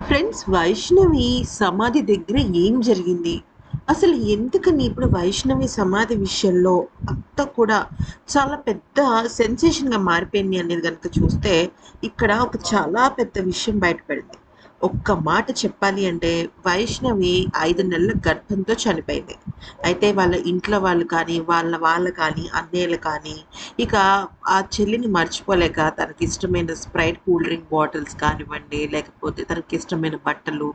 Friends, Vaishnavi సమాధి దగ్గర ఏం జరిగింది? అసలు ఎందుకని ఇప్పుడు వైష్ణవి సమాధి విషయంలో అంతా కూడా చాలా పెద్ద సెన్సేషన్‌గా మారిపోయింది అనేది గనుక చూస్తే, ఇక్కడ ఒక చాలా పెద్ద విషయం బయటపడింది. ఒక్క మాట చెప్పాలి అంటే వైష్ణవి 5 నెలల గర్భంతో చనిపోయింది. అయితే వాళ్ళ ఇంట్లో వాళ్ళు కానీ, వాళ్ళ కానీ, అన్నయ్యలు కానీ, ఇక ఆ చెల్లిని మర్చిపోలేక తనకిష్టమైన స్ప్రైట్ కూల్ డ్రింక్ బాటిల్స్ కానివ్వండి, లేకపోతే తనకిష్టమైన బట్టలు,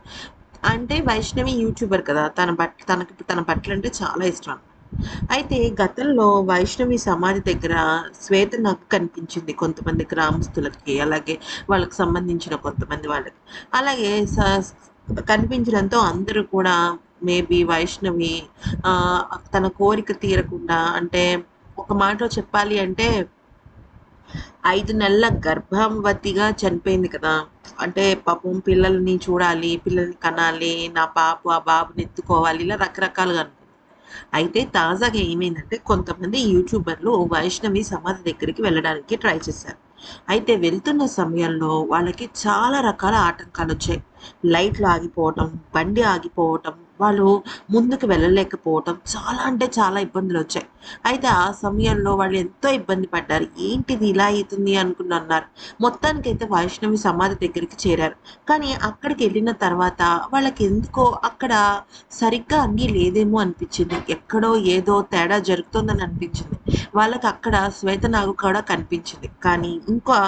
అంటే వైష్ణవి యూట్యూబర్ కదా! తన బట్టలంటే చాలా ఇష్టం. అయితే గతంలో వైష్ణవి సమాధి దగ్గర శ్వేత నగ్ కనిపించింది కొంతమంది గ్రామస్తులకి. అలాగే వాళ్ళకి సంబంధించిన కొంతమంది వాళ్ళకి. అలాగే కనిపించడంతో అందరూ కూడా మేబీ వైష్ణవి తన కోరిక తీరకుండా, అంటే ఒక మాటలో చెప్పాలి అంటే 5 నెలల గర్భవతిగా చనిపోయింది కదా! అంటే పాపం పిల్లల్ని చూడాలి, పిల్లల్ని కనాలి, నా బాబు, ఆ బాబుని ఎత్తుకోవాలి, ఇలా రకరకాలుగా అనుకుంది. అయితే తాజాగా ఏమైందంటే కొంతమంది యూట్యూబర్లు వైష్ణవి సమాధి దగ్గరికి వెళ్ళడానికి ట్రై చేశారు. అయితే వెళ్తున్న సమయంలో వాళ్ళకి చాలా రకాల ఆటంకాలొచ్చాయి. లైట్లు ఆగిపోవటం, బండి ఆగిపోవటం, వాళ్ళు ముందుకు వెళ్ళలేకపోవటం, చాలా అంటే చాలా ఇబ్బందులొచ్చాయి. అయితే ఆ సమయంలో వాళ్ళు ఎంతో ఇబ్బంది పడ్డారు. ఏంటిది ఇలా అయితుంది అనుకుని అన్నారు. మొత్తానికైతే వైష్ణవి సమాధి దగ్గరికి చేరారు. కానీ అక్కడికెళ్ళిన తర్వాత వాళ్ళకెందుకో అక్కడ సరిగ్గా అన్నీ లేదేమో అనిపించింది. ఎక్కడో ఏదో తేడా జరుగుతోందని అనిపించింది. వాళ్ళకక్కడ శ్వేతనాగు కూడా కనిపించింది. కానీ ఇంకా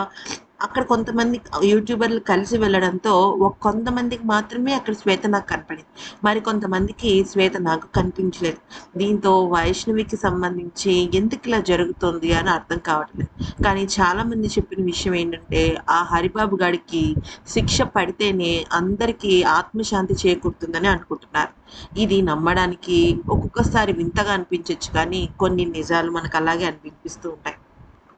అక్కడ కొంతమంది యూట్యూబర్లు కలిసి వెళ్ళడంతో కొంతమందికి మాత్రమే అక్కడ శ్వేతనాగ్ కనపడింది. మరికొంతమందికి శ్వేతనాగ్ కనిపించలేదు. దీంతో వైష్ణవికి సంబంధించి ఎందుకిలా జరుగుతోంది అని అర్థం కావట్లేదు. కానీ చాలామంది చెప్పిన విషయం ఏంటంటే, ఆ హరిబాబు గాడికి శిక్ష పడితేనే అందరికీ ఆత్మశాంతి చేకూరుతుందని అనుకుంటున్నారు. ఇది నమ్మడానికి ఒక్కొక్కసారి వింతగా అనిపించొచ్చు కానీ, కొన్ని నిజాలు మనకు అలాగే అనిపిస్తూ ఉంటాయి.